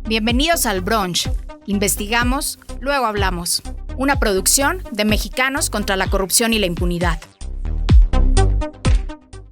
Bienvenidos al Brunch. Investigamos, luego hablamos. Una producción de Mexicanos contra la Corrupción y la Impunidad.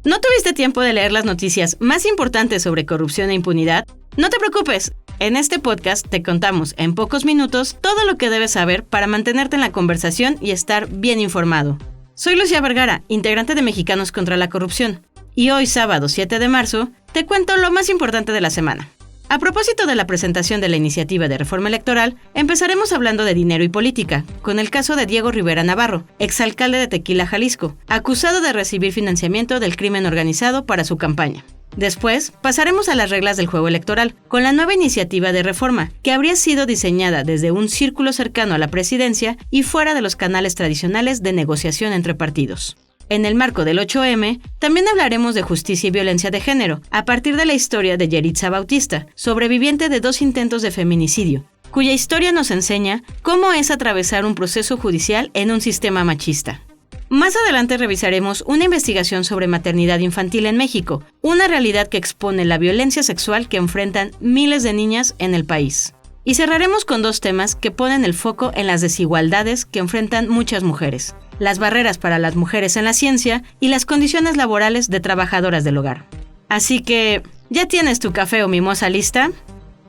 ¿No tuviste tiempo de leer las noticias más importantes sobre corrupción e impunidad? No te preocupes. En este podcast te contamos en pocos minutos todo lo que debes saber para mantenerte en la conversación y estar bien informado. Soy Lucía Vergara, integrante de Mexicanos contra la Corrupción. Y hoy, sábado 7 de marzo, te cuento lo más importante de la semana. A propósito de la presentación de la iniciativa de reforma electoral, empezaremos hablando de dinero y política, con el caso de Diego Rivera Navarro, exalcalde de Tequila, Jalisco, acusado de recibir financiamiento del crimen organizado para su campaña. Después, pasaremos a las reglas del juego electoral, con la nueva iniciativa de reforma, que habría sido diseñada desde un círculo cercano a la presidencia y fuera de los canales tradicionales de negociación entre partidos. En el marco del 8M, también hablaremos de justicia y violencia de género, a partir de la historia de Yeritza Bautista, sobreviviente de 2 intentos de feminicidio, cuya historia nos enseña cómo es atravesar un proceso judicial en un sistema machista. Más adelante revisaremos una investigación sobre maternidad infantil en México, una realidad que expone la violencia sexual que enfrentan miles de niñas en el país. Y cerraremos con 2 temas que ponen el foco en las desigualdades que enfrentan muchas mujeres: las barreras para las mujeres en la ciencia y las condiciones laborales de trabajadoras del hogar. Así que, ¿ya tienes tu café o mimosa lista?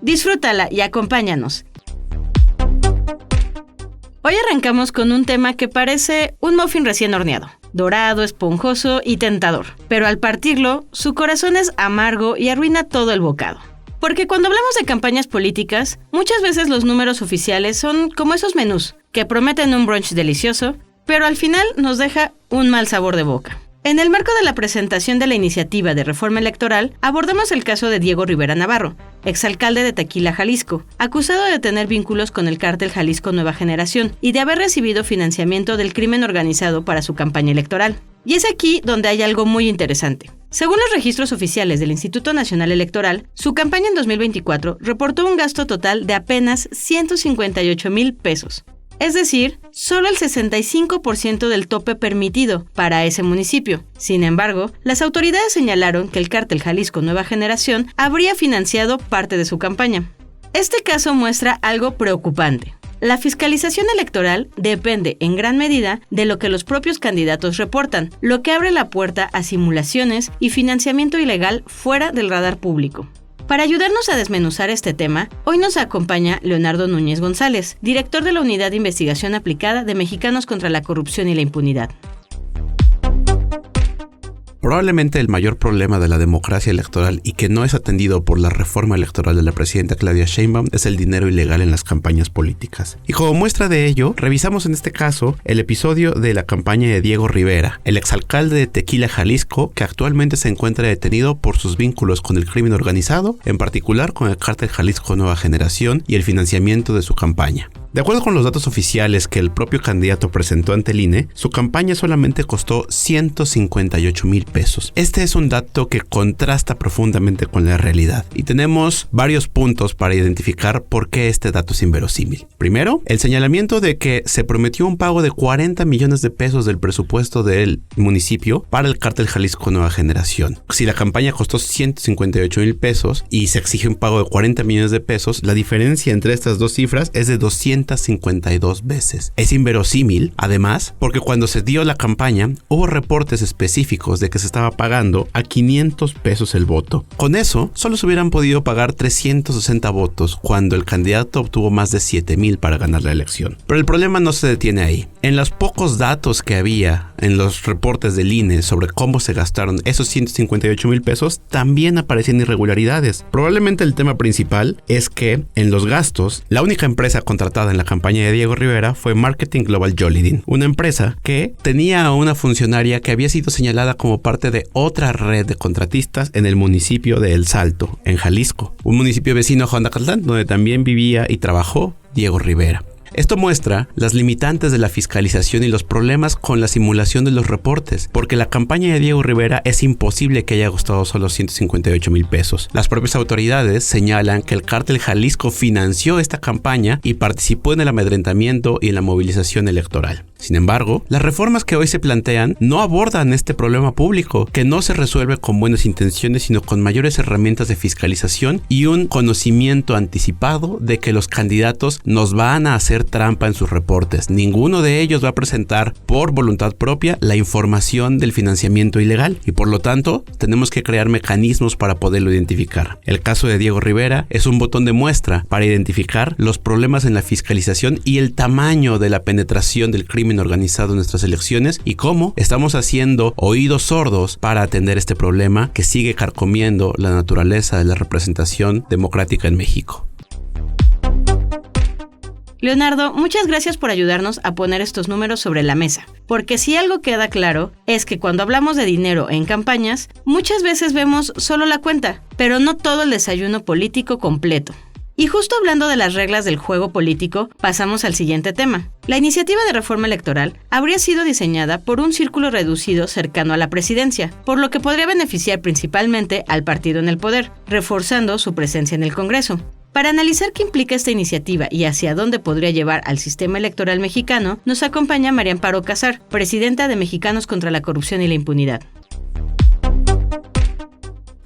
Disfrútala y acompáñanos. Hoy arrancamos con un tema que parece un muffin recién horneado, dorado, esponjoso y tentador, pero al partirlo, su corazón es amargo y arruina todo el bocado. Porque cuando hablamos de campañas políticas, muchas veces los números oficiales son como esos menús que prometen un brunch delicioso, pero al final nos deja un mal sabor de boca. En el marco de la presentación de la iniciativa de reforma electoral, abordamos el caso de Diego Rivera Navarro, exalcalde de Tequila, Jalisco, acusado de tener vínculos con el cártel Jalisco Nueva Generación y de haber recibido financiamiento del crimen organizado para su campaña electoral. Y es aquí donde hay algo muy interesante. Según los registros oficiales del Instituto Nacional Electoral, su campaña en 2024 reportó un gasto total de apenas 158,000 pesos. Es decir, solo el 65% del tope permitido para ese municipio. Sin embargo, las autoridades señalaron que el cártel Jalisco Nueva Generación habría financiado parte de su campaña. Este caso muestra algo preocupante. La fiscalización electoral depende en gran medida de lo que los propios candidatos reportan, lo que abre la puerta a simulaciones y financiamiento ilegal fuera del radar público. Para ayudarnos a desmenuzar este tema, hoy nos acompaña Leonardo Núñez González, director de la Unidad de Investigación Aplicada de Mexicanos contra la Corrupción y la Impunidad. Probablemente el mayor problema de la democracia electoral y que no es atendido por la reforma electoral de la presidenta Claudia Sheinbaum es el dinero ilegal en las campañas políticas. Y como muestra de ello, revisamos en este caso el episodio de la campaña de Diego Rivera, el exalcalde de Tequila, Jalisco, que actualmente se encuentra detenido por sus vínculos con el crimen organizado, en particular con el cártel Jalisco Nueva Generación y el financiamiento de su campaña. De acuerdo con los datos oficiales que el propio candidato presentó ante el INE, su campaña solamente costó 158,000 pesos. Este es un dato que contrasta profundamente con la realidad y tenemos varios puntos para identificar por qué este dato es inverosímil. Primero, el señalamiento de que se prometió un pago de 40 millones de pesos del presupuesto del municipio para el cártel Jalisco Nueva Generación. Si la campaña costó 158,000 pesos y se exige un pago de 40 millones de pesos, la diferencia entre estas dos cifras es de 252 veces. Es inverosímil, además, porque cuando se dio la campaña, hubo reportes específicos de que se estaba pagando a 500 pesos el voto. Con eso, solo se hubieran podido pagar 360 votos, cuando el candidato obtuvo más de 7,000 para ganar la elección. Pero el problema no se detiene ahí. En los pocos datos que había en los reportes del INE sobre cómo se gastaron esos 158,000 pesos, también aparecían irregularidades. Probablemente el tema principal es que, en los gastos, la única empresa contratada en la campaña de Diego Rivera fue Marketing Global Jolidin, una empresa que tenía a una funcionaria que había sido señalada como parte de otra red de contratistas en el municipio de El Salto, en Jalisco, un municipio vecino a Juanacatlán, donde también vivía y trabajó Diego Rivera. Esto muestra las limitantes de la fiscalización y los problemas con la simulación de los reportes, porque la campaña de Diego Rivera es imposible que haya costado solo 158,000 pesos. Las propias autoridades señalan que el cártel Jalisco financió esta campaña y participó en el amedrentamiento y en la movilización electoral. Sin embargo, las reformas que hoy se plantean no abordan este problema público, que no se resuelve con buenas intenciones, sino con mayores herramientas de fiscalización y un conocimiento anticipado de que los candidatos nos van a hacer trampa en sus reportes. Ninguno de ellos va a presentar por voluntad propia la información del financiamiento ilegal y por lo tanto tenemos que crear mecanismos para poderlo identificar. El caso de Diego Rivera es un botón de muestra para identificar los problemas en la fiscalización y el tamaño de la penetración del crimen organizado en nuestras elecciones y cómo estamos haciendo oídos sordos para atender este problema que sigue carcomiendo la naturaleza de la representación democrática en México. Leonardo, muchas gracias por ayudarnos a poner estos números sobre la mesa, porque si algo queda claro es que cuando hablamos de dinero en campañas, muchas veces vemos solo la cuenta, pero no todo el desayuno político completo. Y justo hablando de las reglas del juego político, pasamos al siguiente tema. La iniciativa de reforma electoral habría sido diseñada por un círculo reducido cercano a la presidencia, por lo que podría beneficiar principalmente al partido en el poder, reforzando su presencia en el Congreso. Para analizar qué implica esta iniciativa y hacia dónde podría llevar al sistema electoral mexicano, nos acompaña María Amparo Casar, presidenta de Mexicanos contra la Corrupción y la Impunidad.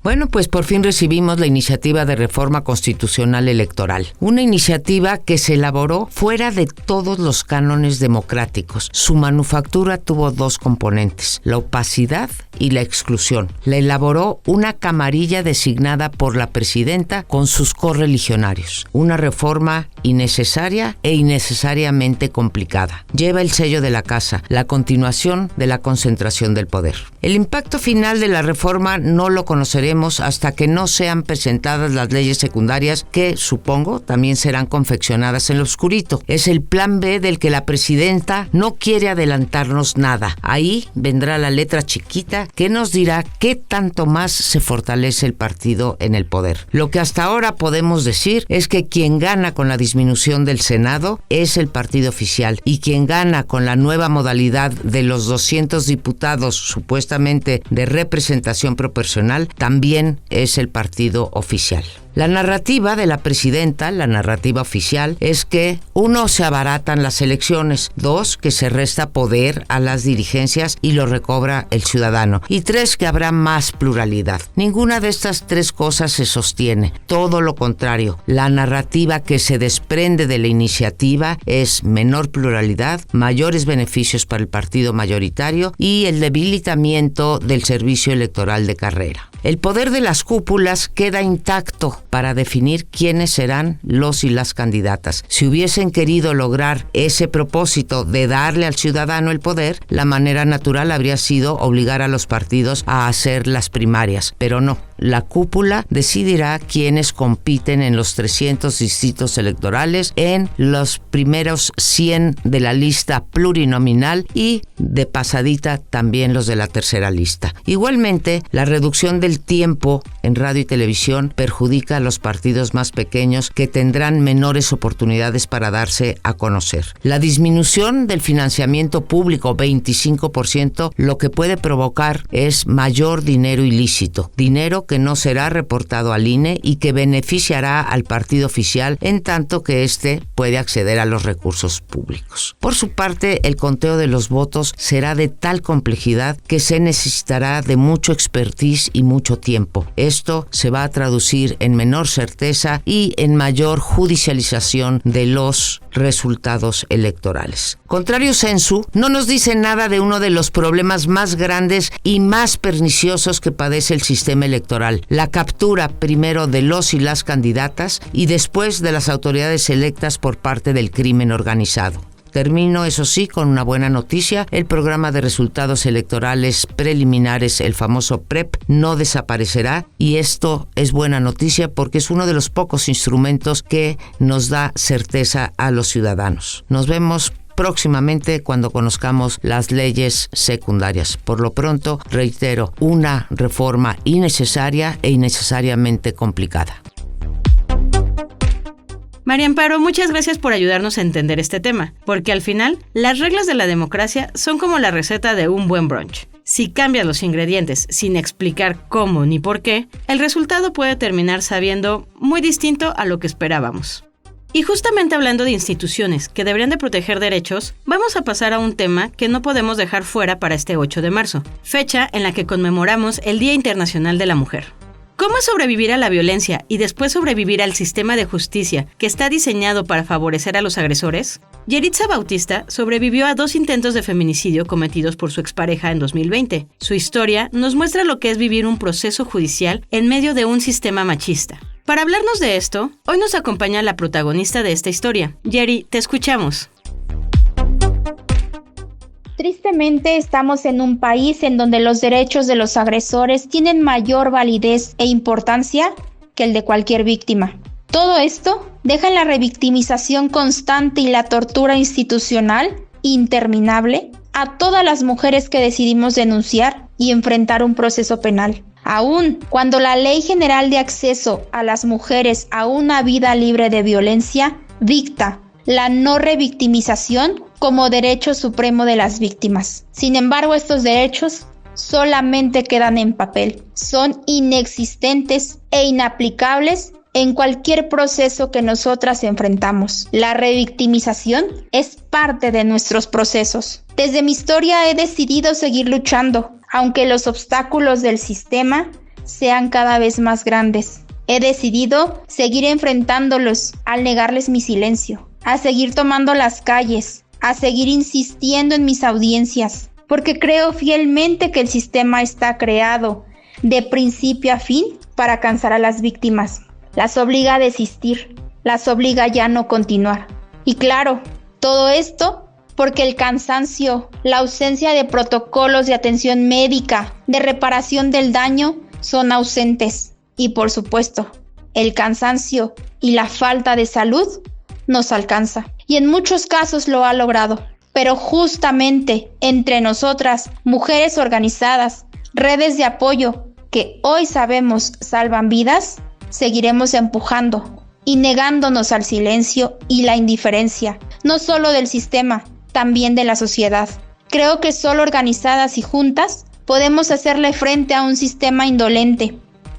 Bueno, pues por fin recibimos la iniciativa de reforma constitucional electoral. Una iniciativa que se elaboró fuera de todos los cánones democráticos. Su manufactura tuvo dos componentes, la opacidad y la exclusión. La elaboró una camarilla designada por la presidenta con sus correligionarios. Una reforma innecesaria e innecesariamente complicada. Lleva el sello de la casa, la continuación de la concentración del poder. El impacto final de la reforma no lo conoceremos hasta que no sean presentadas las leyes secundarias que, supongo, también serán confeccionadas en lo oscurito. Es el plan B del que la presidenta no quiere adelantarnos nada. Ahí vendrá la letra chiquita que nos dirá qué tanto más se fortalece el partido en el poder. Lo que hasta ahora podemos decir es que quien gana con la disminución del Senado es el partido oficial y quien gana con la nueva modalidad de los 200 diputados supuestamente de representación proporcional también es el partido oficial. La narrativa de la presidenta, la narrativa oficial, es que 1, se abaratan las elecciones, 2, que se resta poder a las dirigencias y lo recobra el ciudadano, y 3, que habrá más pluralidad. Ninguna de estas 3 cosas se sostiene, todo lo contrario. La narrativa que se desprende de la iniciativa es menor pluralidad, mayores beneficios para el partido mayoritario y el debilitamiento del servicio electoral de carrera. El poder de las cúpulas queda intacto para definir quiénes serán los y las candidatas. Si hubiesen querido lograr ese propósito de darle al ciudadano el poder, la manera natural habría sido obligar a los partidos a hacer las primarias, pero no. La cúpula decidirá quiénes compiten en los 300 distritos electorales, en los primeros 100 de la lista plurinominal y de pasadita también los de la tercera lista. Igualmente, la reducción del tiempo en radio y televisión perjudica a los partidos más pequeños que tendrán menores oportunidades para darse a conocer. La disminución del financiamiento público, 25%, lo que puede provocar es mayor dinero ilícito, dinero que no será reportado al INE y que beneficiará al partido oficial en tanto que éste puede acceder a los recursos públicos. Por su parte, el conteo de los votos será de tal complejidad que se necesitará de mucho expertise y mucho tiempo. Esto se va a traducir en menor certeza y en mayor judicialización de los resultados electorales. Contrario sensu, no nos dice nada de uno de los problemas más grandes y más perniciosos que padece el sistema electoral, la captura primero de los y las candidatas y después de las autoridades electas por parte del crimen organizado. Termino, eso sí, con una buena noticia. El programa de resultados electorales preliminares, el famoso PREP, no desaparecerá y esto es buena noticia porque es uno de los pocos instrumentos que nos da certeza a los ciudadanos. Nos vemos próximamente cuando conozcamos las leyes secundarias. Por lo pronto, reitero, una reforma innecesaria e innecesariamente complicada. María Amparo, muchas gracias por ayudarnos a entender este tema, porque al final, las reglas de la democracia son como la receta de un buen brunch. Si cambias los ingredientes sin explicar cómo ni por qué, el resultado puede terminar sabiendo muy distinto a lo que esperábamos. Y justamente hablando de instituciones que deberían de proteger derechos, vamos a pasar a un tema que no podemos dejar fuera para este 8 de marzo, fecha en la que conmemoramos el Día Internacional de la Mujer. ¿Cómo sobrevivir a la violencia y después sobrevivir al sistema de justicia que está diseñado para favorecer a los agresores? Yeritza Bautista sobrevivió a 2 intentos de feminicidio cometidos por su expareja en 2020. Su historia nos muestra lo que es vivir un proceso judicial en medio de un sistema machista. Para hablarnos de esto, hoy nos acompaña la protagonista de esta historia. Yeri, te escuchamos. Tristemente, estamos en un país en donde los derechos de los agresores tienen mayor validez e importancia que el de cualquier víctima. Todo esto deja en la revictimización constante y la tortura institucional interminable a todas las mujeres que decidimos denunciar y enfrentar un proceso penal. Aún cuando la Ley General de Acceso a las Mujeres a una Vida Libre de Violencia dicta la no revictimización como derecho supremo de las víctimas. Sin embargo, estos derechos solamente quedan en papel, son inexistentes e inaplicables en cualquier proceso que nosotras enfrentamos. La revictimización es parte de nuestros procesos. Desde mi historia he decidido seguir luchando, aunque los obstáculos del sistema sean cada vez más grandes. He decidido seguir enfrentándolos al negarles mi silencio, a seguir tomando las calles, a seguir insistiendo en mis audiencias, porque creo fielmente que el sistema está creado de principio a fin para cansar a las víctimas. Las obliga a desistir, las obliga a ya no continuar. Y claro, todo esto porque el cansancio, la ausencia de protocolos de atención médica, de reparación del daño, son ausentes. Y por supuesto, el cansancio y la falta de salud nos alcanza. Y en muchos casos lo ha logrado. Pero justamente entre nosotras, mujeres organizadas, redes de apoyo que hoy sabemos salvan vidas, seguiremos empujando y negándonos al silencio y la indiferencia, no solo del sistema, también de la sociedad. Creo que solo organizadas y juntas podemos hacerle frente a un sistema indolente.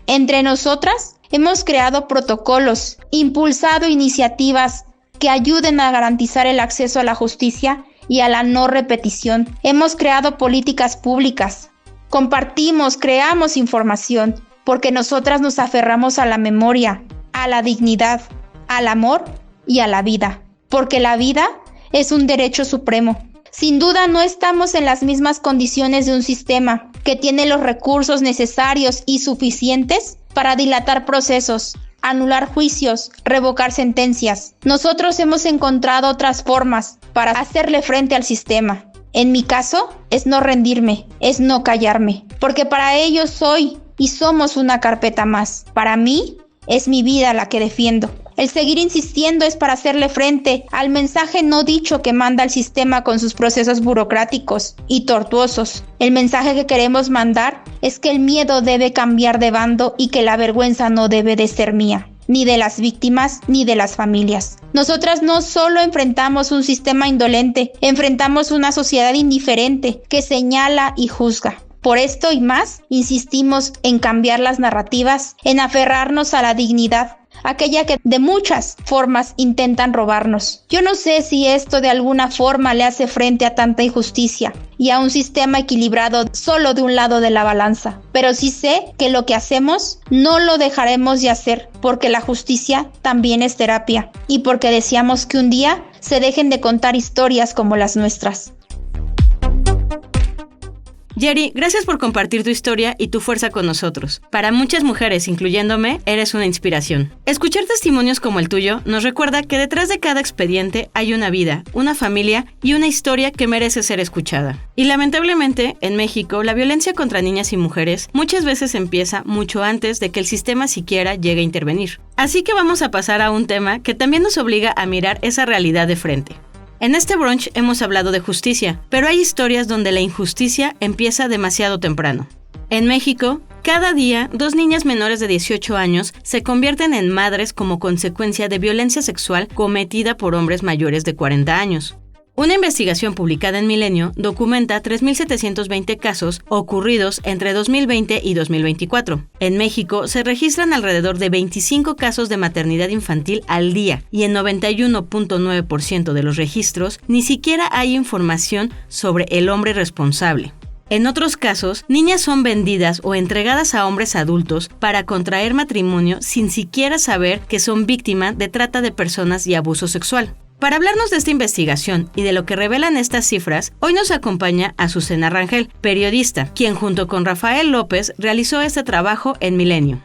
Entre nosotras hemos creado protocolos, impulsado iniciativas que ayuden a garantizar el acceso a la justicia y a la no repetición. Hemos creado políticas públicas, compartimos, creamos información, porque nosotras nos aferramos a la memoria, a la dignidad, al amor y a la vida, porque la vida es un derecho supremo. Sin duda no estamos en las mismas condiciones de un sistema que tiene los recursos necesarios y suficientes para dilatar procesos, anular juicios, revocar sentencias. Nosotros hemos encontrado otras formas para hacerle frente al sistema. En mi caso, es no rendirme, es no callarme, porque para ello soy y somos una carpeta más. Para mí, es mi vida la que defiendo. El seguir insistiendo es para hacerle frente al mensaje no dicho que manda el sistema con sus procesos burocráticos y tortuosos. El mensaje que queremos mandar es que el miedo debe cambiar de bando y que la vergüenza no debe de ser mía, ni de las víctimas, ni de las familias. Nosotras no solo enfrentamos un sistema indolente, enfrentamos una sociedad indiferente que señala y juzga. Por esto y más, insistimos en cambiar las narrativas, en aferrarnos a la dignidad, aquella que de muchas formas intentan robarnos. Yo no sé si esto de alguna forma le hace frente a tanta injusticia y a un sistema equilibrado solo de un lado de la balanza, pero sí sé que lo que hacemos no lo dejaremos de hacer, porque la justicia también es terapia y porque deseamos que un día se dejen de contar historias como las nuestras. Yeri, gracias por compartir tu historia y tu fuerza con nosotros. Para muchas mujeres, incluyéndome, eres una inspiración. Escuchar testimonios como el tuyo nos recuerda que detrás de cada expediente hay una vida, una familia y una historia que merece ser escuchada. Y lamentablemente, en México, la violencia contra niñas y mujeres muchas veces empieza mucho antes de que el sistema siquiera llegue a intervenir. Así que vamos a pasar a un tema que también nos obliga a mirar esa realidad de frente. En este brunch hemos hablado de justicia, pero hay historias donde la injusticia empieza demasiado temprano. En México, cada día, 2 niñas menores de 18 años se convierten en madres como consecuencia de violencia sexual cometida por hombres mayores de 40 años. Una investigación publicada en Milenio documenta 3.720 casos ocurridos entre 2020 y 2024. En México se registran alrededor de 25 casos de maternidad infantil al día y en 91.9% de los registros ni siquiera hay información sobre el hombre responsable. En otros casos, niñas son vendidas o entregadas a hombres adultos para contraer matrimonio sin siquiera saber que son víctimas de trata de personas y abuso sexual. Para hablarnos de esta investigación y de lo que revelan estas cifras, hoy nos acompaña Azucena Rangel, periodista, quien junto con Rafael López realizó este trabajo en Milenio.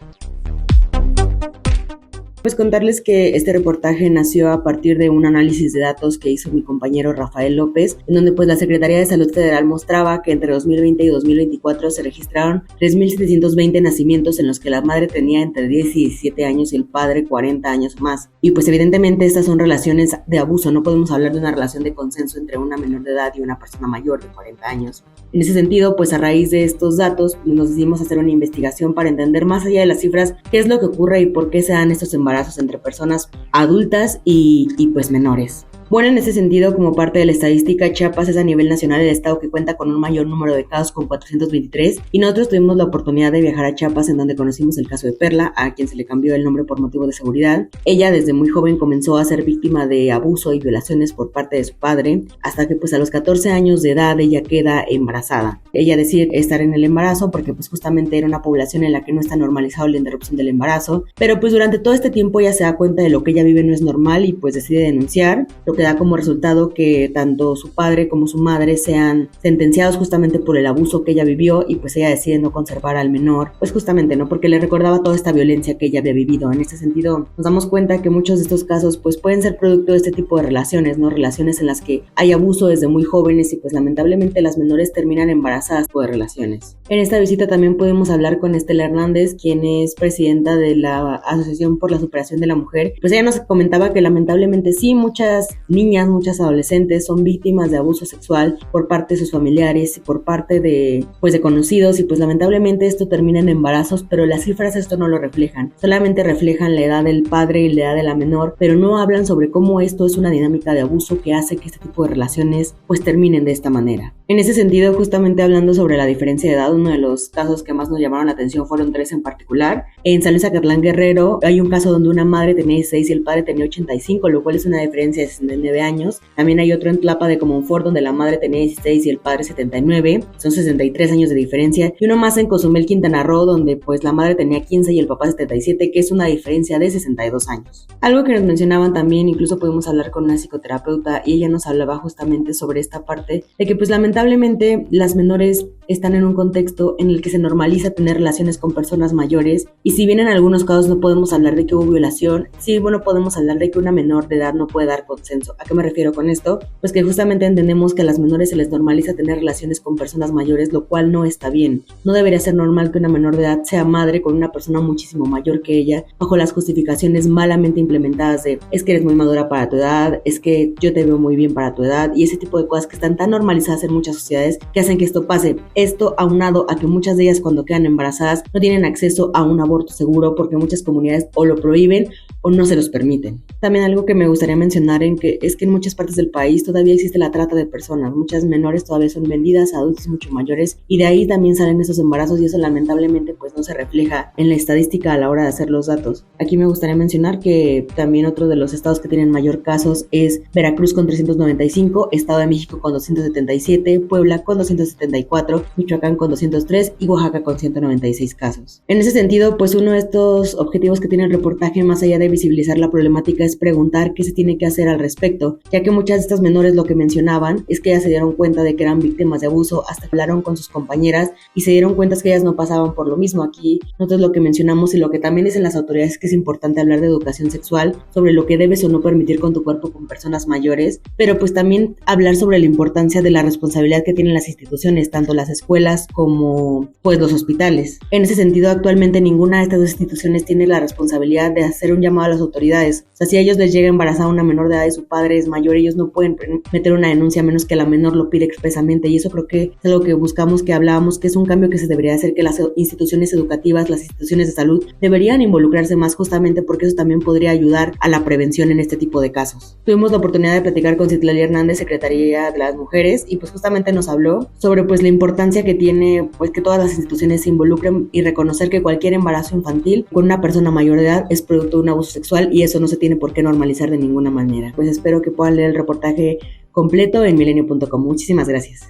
Pues contarles que este reportaje nació a partir de un análisis de datos que hizo mi compañero Rafael López, en donde pues la Secretaría de Salud Federal mostraba que entre 2020 y 2024 se registraron 3.720 nacimientos en los que la madre tenía entre 10 y 17 años y el padre 40 años más. Y pues evidentemente estas son relaciones de abuso, no podemos hablar de una relación de consenso entre una menor de edad y una persona mayor de 40 años. En ese sentido, pues a raíz de estos datos nos decidimos hacer una investigación para entender más allá de las cifras qué es lo que ocurre y por qué se dan estos embarazos entre personas adultas y pues menores. Bueno, en ese sentido, como parte de la estadística, Chiapas es a nivel nacional el estado que cuenta con un mayor número de casos con 423 y nosotros tuvimos la oportunidad de viajar a Chiapas en donde conocimos el caso de Perla, a quien se le cambió el nombre por motivo de seguridad. Ella desde muy joven comenzó a ser víctima de abuso y violaciones por parte de su padre, hasta que pues a los 14 años de edad ella queda embarazada. Ella decide estar en el embarazo porque pues justamente era una población en la que no está normalizado la interrupción del embarazo, pero pues durante todo este tiempo ella se da cuenta de lo que ella vive no es normal y pues decide denunciar, lo que da como resultado que tanto su padre como su madre sean sentenciados justamente por el abuso que ella vivió y pues ella decide no conservar al menor, pues justamente no porque le recordaba toda esta violencia que ella había vivido. En este sentido nos damos cuenta que muchos de estos casos pues pueden ser producto de este tipo de relaciones, ¿no? Relaciones en las que hay abuso desde muy jóvenes y pues lamentablemente las menores terminan embarazadas por relaciones. En esta visita también pudimos hablar con Estela Hernández, quien es presidenta de la Asociación por la Superación de la Mujer. Pues ella nos comentaba que lamentablemente sí, muchas niñas, muchas adolescentes son víctimas de abuso sexual por parte de sus familiares y por parte de conocidos y pues lamentablemente esto termina en embarazos, pero las cifras esto no lo reflejan, solamente reflejan la edad del padre y la edad de la menor, pero no hablan sobre cómo esto es una dinámica de abuso que hace que este tipo de relaciones pues terminen de esta manera. En ese sentido, justamente hablando sobre la diferencia de edad, uno de los casos que más nos llamaron la atención fueron 3 en particular. En San Luis Acatlán Guerrero hay un caso donde una madre tenía 16 y el padre tenía 85, lo cual es una diferencia de 69 años. También hay otro en Tlapa de Comonfort donde la madre tenía 16 y el padre 79, son 63 años de diferencia. Y uno más en Cozumel, Quintana Roo, donde pues la madre tenía 15 y el papá 77, que es una diferencia de 62 años. Algo que nos mencionaban también, incluso pudimos hablar con una psicoterapeuta y ella nos hablaba justamente sobre esta parte de que pues lamentablemente las menores están en un contexto en el que se normaliza tener relaciones con personas mayores y si bien en algunos casos no podemos hablar de que hubo violación, sí, bueno, podemos hablar de que una menor de edad no puede dar consenso. ¿A qué me refiero con esto? Pues que justamente entendemos que a las menores se les normaliza tener relaciones con personas mayores, lo cual no está bien. No debería ser normal que una menor de edad sea madre con una persona muchísimo mayor que ella, bajo las justificaciones malamente implementadas de es que eres muy madura para tu edad, es que yo te veo muy bien para tu edad y ese tipo de cosas que están tan normalizadas en muchas sociedades que hacen que esto pase. Esto aunado a que muchas de ellas cuando quedan embarazadas no tienen acceso a un aborto seguro porque muchas comunidades o lo prohíben o no se los permiten. También algo que me gustaría mencionar es que en muchas partes del país todavía existe la trata de personas. Muchas menores todavía son vendidas a adultos mucho mayores y de ahí también salen esos embarazos y eso lamentablemente pues no se refleja en la estadística a la hora de hacer los datos. Aquí me gustaría mencionar que también otro de los estados que tienen mayor casos es Veracruz con 395, Estado de México con 277, Puebla con 274, Michoacán con 203 y Oaxaca con 196 casos. En ese sentido, pues uno de estos objetivos que tiene el reportaje, más allá de visibilizar la problemática, es preguntar qué se tiene que hacer al respecto, ya que muchas de estas menores lo que mencionaban es que ellas se dieron cuenta de que eran víctimas de abuso hasta que hablaron con sus compañeras y se dieron cuenta que ellas no pasaban por lo mismo. Aquí nosotros lo que mencionamos y lo que también dicen las autoridades es que es importante hablar de educación sexual, sobre lo que debes o no permitir con tu cuerpo con personas mayores, pero pues también hablar sobre la importancia de la responsabilidad que tienen las instituciones, tanto las escuelas como pues los hospitales. En ese sentido, actualmente ninguna de estas dos instituciones tiene la responsabilidad de hacer un llamado a las autoridades. O sea, sí ellos les llega embarazada una menor de edad y su padre es mayor, ellos no pueden meter una denuncia a menos que la menor lo pida expresamente, y eso creo que es algo que buscamos, que hablábamos, que es un cambio que se debería hacer, que las instituciones educativas, las instituciones de salud deberían involucrarse más, justamente porque eso también podría ayudar a la prevención en este tipo de casos. Tuvimos la oportunidad de platicar con Citlali Hernández, Secretaría de las Mujeres, y pues justamente nos habló sobre pues la importancia que tiene pues que todas las instituciones se involucren y reconocer que cualquier embarazo infantil con una persona mayor de edad es producto de un abuso sexual, y eso no se tiene por qué normalizar de ninguna manera. Pues espero que puedan leer el reportaje completo en milenio.com. Muchísimas gracias.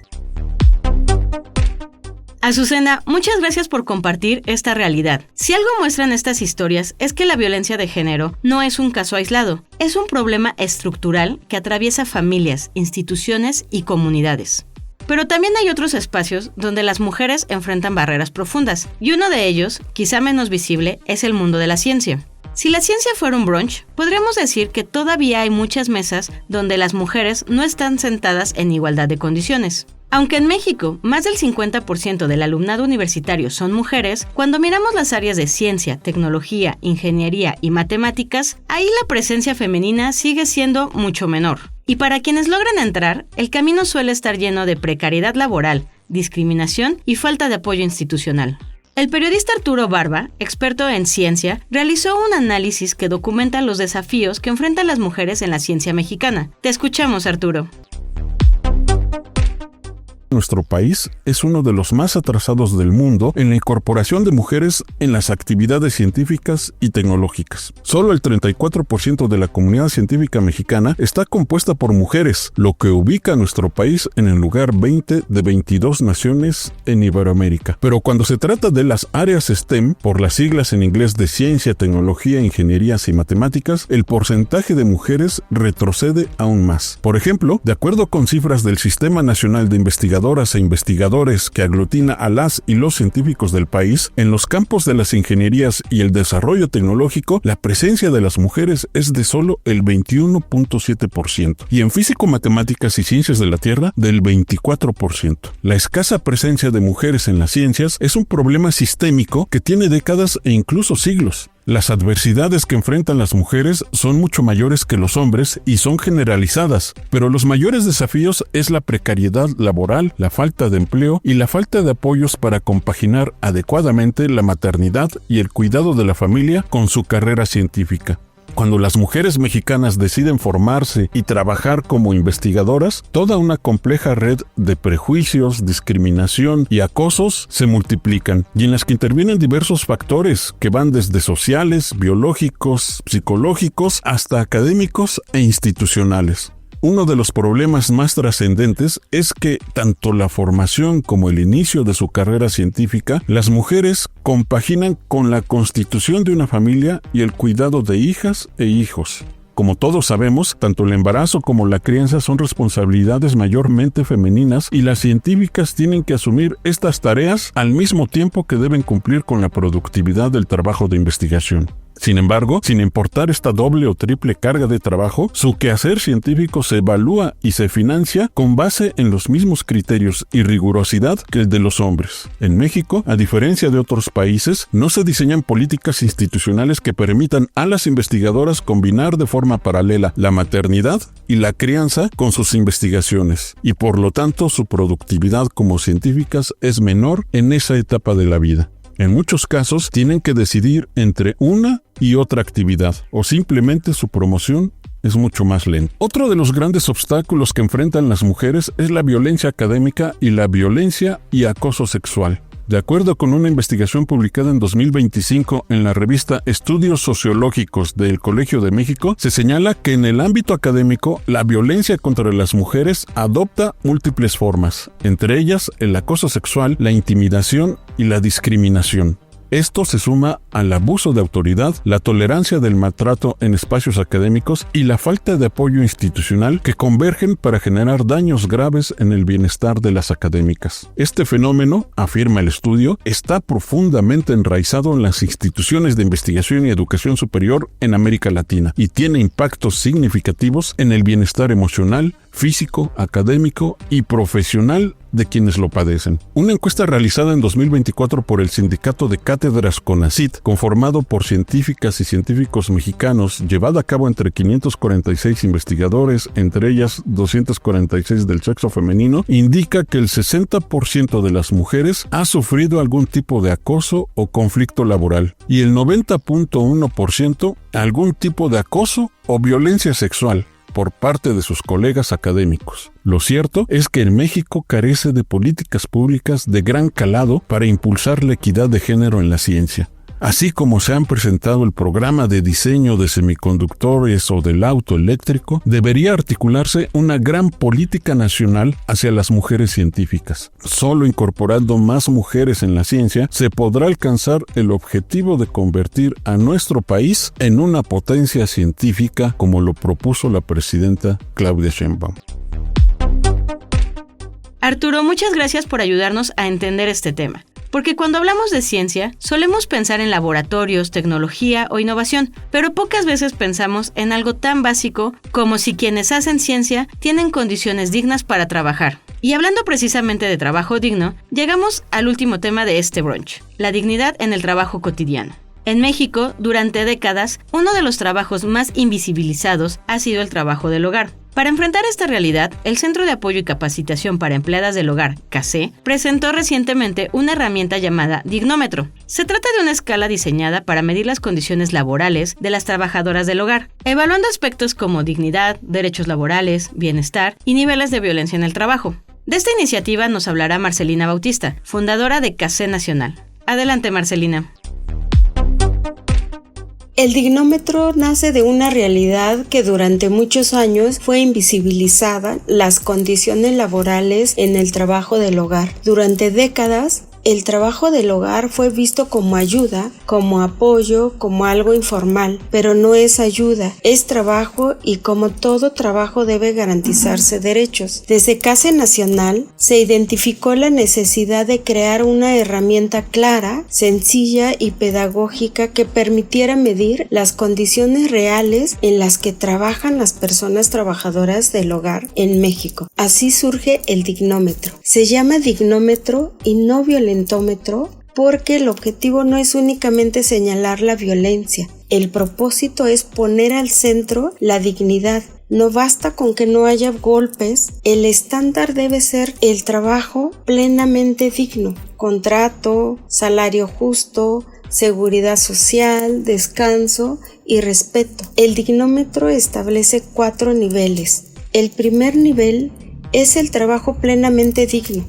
Azucena, muchas gracias por compartir esta realidad. Si algo muestran estas historias es que la violencia de género no es un caso aislado, es un problema estructural que atraviesa familias, instituciones y comunidades. Pero también hay otros espacios donde las mujeres enfrentan barreras profundas, y uno de ellos, quizá menos visible, es el mundo de la ciencia. Si la ciencia fuera un brunch, podríamos decir que todavía hay muchas mesas donde las mujeres no están sentadas en igualdad de condiciones. Aunque en México más del 50% del alumnado universitario son mujeres, cuando miramos las áreas de ciencia, tecnología, ingeniería y matemáticas, ahí la presencia femenina sigue siendo mucho menor. Y para quienes logran entrar, el camino suele estar lleno de precariedad laboral, discriminación y falta de apoyo institucional. El periodista Arturo Barba, experto en ciencia, realizó un análisis que documenta los desafíos que enfrentan las mujeres en la ciencia mexicana. Te escuchamos, Arturo. Nuestro país es uno de los más atrasados del mundo en la incorporación de mujeres en las actividades científicas y tecnológicas. Solo el 34% de la comunidad científica mexicana está compuesta por mujeres, lo que ubica a nuestro país en el lugar 20 de 22 naciones en Iberoamérica. Pero cuando se trata de las áreas STEM, por las siglas en inglés de ciencia, tecnología, ingenierías y matemáticas, el porcentaje de mujeres retrocede aún más. Por ejemplo, de acuerdo con cifras del Sistema Nacional de Investigadoras e investigadores que aglutina a las y los científicos del país, en los campos de las ingenierías y el desarrollo tecnológico, la presencia de las mujeres es de solo el 21.7%, y en físico-matemáticas y ciencias de la Tierra del 24%. La escasa presencia de mujeres en las ciencias es un problema sistémico que tiene décadas e incluso siglos. Las adversidades que enfrentan las mujeres son mucho mayores que los hombres y son generalizadas, pero los mayores desafíos es la precariedad laboral, la falta de empleo y la falta de apoyos para compaginar adecuadamente la maternidad y el cuidado de la familia con su carrera científica. Cuando las mujeres mexicanas deciden formarse y trabajar como investigadoras, toda una compleja red de prejuicios, discriminación y acosos se multiplican, y en las que intervienen diversos factores que van desde sociales, biológicos, psicológicos, hasta académicos e institucionales. Uno de los problemas más trascendentes es que tanto la formación como el inicio de su carrera científica, las mujeres compaginan con la constitución de una familia y el cuidado de hijas e hijos. Como todos sabemos, tanto el embarazo como la crianza son responsabilidades mayormente femeninas, y las científicas tienen que asumir estas tareas al mismo tiempo que deben cumplir con la productividad del trabajo de investigación. Sin embargo, sin importar esta doble o triple carga de trabajo, su quehacer científico se evalúa y se financia con base en los mismos criterios y rigurosidad que el de los hombres. En México, a diferencia de otros países, no se diseñan políticas institucionales que permitan a las investigadoras combinar de forma paralela la maternidad y la crianza con sus investigaciones, y por lo tanto su productividad como científicas es menor en esa etapa de la vida. En muchos casos tienen que decidir entre una y otra actividad, o simplemente su promoción es mucho más lenta. Otro de los grandes obstáculos que enfrentan las mujeres es la violencia académica y la violencia y acoso sexual. De acuerdo con una investigación publicada en 2025 en la revista Estudios Sociológicos del Colegio de México, se señala que en el ámbito académico la violencia contra las mujeres adopta múltiples formas, entre ellas el acoso sexual, la intimidación y la discriminación. Esto se suma al abuso de autoridad, la tolerancia del maltrato en espacios académicos y la falta de apoyo institucional que convergen para generar daños graves en el bienestar de las académicas. Este fenómeno, afirma el estudio, está profundamente enraizado en las instituciones de investigación y educación superior en América Latina y tiene impactos significativos en el bienestar emocional, físico, académico y profesional de quienes lo padecen. Una encuesta realizada en 2024 por el Sindicato de Cátedras CONACYT, conformado por científicas y científicos mexicanos, llevada a cabo entre 546 investigadores, entre ellas 246 del sexo femenino, indica que el 60% de las mujeres ha sufrido algún tipo de acoso o conflicto laboral y el 90.1% algún tipo de acoso o violencia sexual por parte de sus colegas académicos. Lo cierto es que en México carece de políticas públicas de gran calado para impulsar la equidad de género en la ciencia. Así como se han presentado el programa de diseño de semiconductores o del auto eléctrico, debería articularse una gran política nacional hacia las mujeres científicas. Solo incorporando más mujeres en la ciencia se podrá alcanzar el objetivo de convertir a nuestro país en una potencia científica como lo propuso la presidenta Claudia Sheinbaum. Arturo, muchas gracias por ayudarnos a entender este tema. Porque cuando hablamos de ciencia, solemos pensar en laboratorios, tecnología o innovación, pero pocas veces pensamos en algo tan básico como si quienes hacen ciencia tienen condiciones dignas para trabajar. Y hablando precisamente de trabajo digno, llegamos al último tema de este brunch, la dignidad en el trabajo cotidiano. En México, durante décadas, uno de los trabajos más invisibilizados ha sido el trabajo del hogar. Para enfrentar esta realidad, el Centro de Apoyo y Capacitación para Empleadas del Hogar, CACE, presentó recientemente una herramienta llamada Dignómetro. Se trata de una escala diseñada para medir las condiciones laborales de las trabajadoras del hogar, evaluando aspectos como dignidad, derechos laborales, bienestar y niveles de violencia en el trabajo. De esta iniciativa nos hablará Marcelina Bautista, fundadora de CACE Nacional. Adelante, Marcelina. El dignómetro nace de una realidad que durante muchos años fue invisibilizada, las condiciones laborales en el trabajo del hogar. Durante décadas, el trabajo del hogar fue visto como ayuda, como apoyo, como algo informal, pero no es ayuda, es trabajo y como todo trabajo debe garantizarse derechos. Desde CACE Nacional se identificó la necesidad de crear una herramienta clara, sencilla y pedagógica que permitiera medir las condiciones reales en las que trabajan las personas trabajadoras del hogar en México. Así surge el dignómetro. Se llama dignómetro y no violentómetro porque el objetivo no es únicamente señalar la violencia. El propósito es poner al centro la dignidad. No basta con que no haya golpes, el estándar debe ser el trabajo plenamente digno, contrato, salario justo, seguridad social, descanso y respeto. El dignómetro establece 4 niveles. El primer nivel es el trabajo plenamente digno.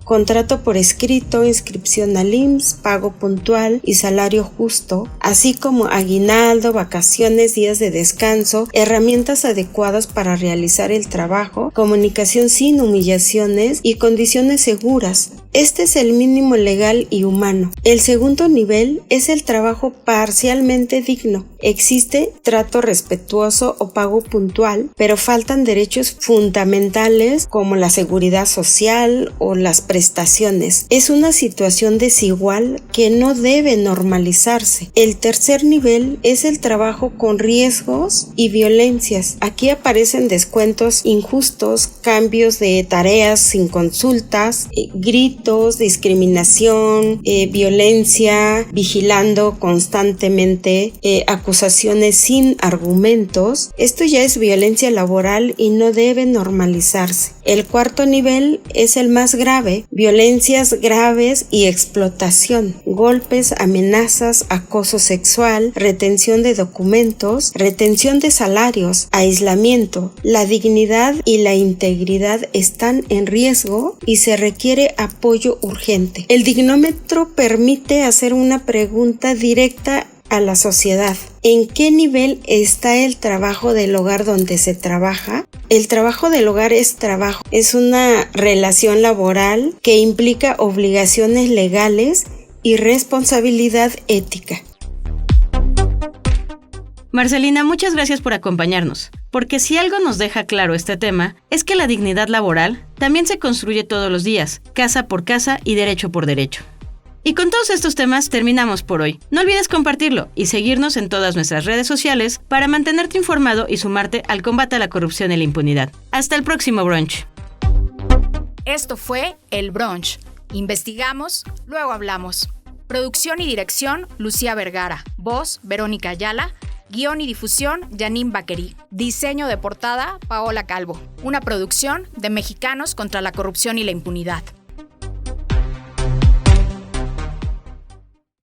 Contrato por escrito, inscripción al IMSS, pago puntual y salario justo, así como aguinaldo, vacaciones, días de descanso, herramientas adecuadas para realizar el trabajo, comunicación sin humillaciones y condiciones seguras. Este es el mínimo legal y humano. El segundo nivel es el trabajo parcialmente digno. Existe trato respetuoso o pago puntual, pero faltan derechos fundamentales como la seguridad social o las prestaciones. Es una situación desigual que no debe normalizarse. El tercer nivel es el trabajo con riesgos y violencias. Aquí aparecen descuentos injustos, cambios de tareas sin consultas, gritos, discriminación, violencia, vigilando constantemente, acusaciones sin argumentos. Esto ya es violencia laboral y no debe normalizarse. El cuarto nivel es el más grave, violencias graves y explotación, golpes, amenazas, acoso sexual, retención de documentos, retención de salarios, aislamiento. La dignidad y la integridad están en riesgo y se requiere apoyo urgente. El dignómetro permite hacer una pregunta directa a la sociedad. ¿En qué nivel está el trabajo del hogar donde se trabaja? El trabajo del hogar es trabajo. Es una relación laboral que implica obligaciones legales y responsabilidad ética. Marcelina, muchas gracias por acompañarnos, porque si algo nos deja claro este tema, es que la dignidad laboral también se construye todos los días, casa por casa y derecho por derecho. Y con todos estos temas terminamos por hoy. No olvides compartirlo y seguirnos en todas nuestras redes sociales para mantenerte informado y sumarte al combate a la corrupción y la impunidad. Hasta el próximo brunch. Esto fue El Brunch. Investigamos, luego hablamos. Producción y dirección, Lucía Vergara. Voz, Verónica Ayala. Guión y difusión, Janine Baquerí. Diseño de portada, Paola Calvo. Una producción de Mexicanos contra la Corrupción y la Impunidad.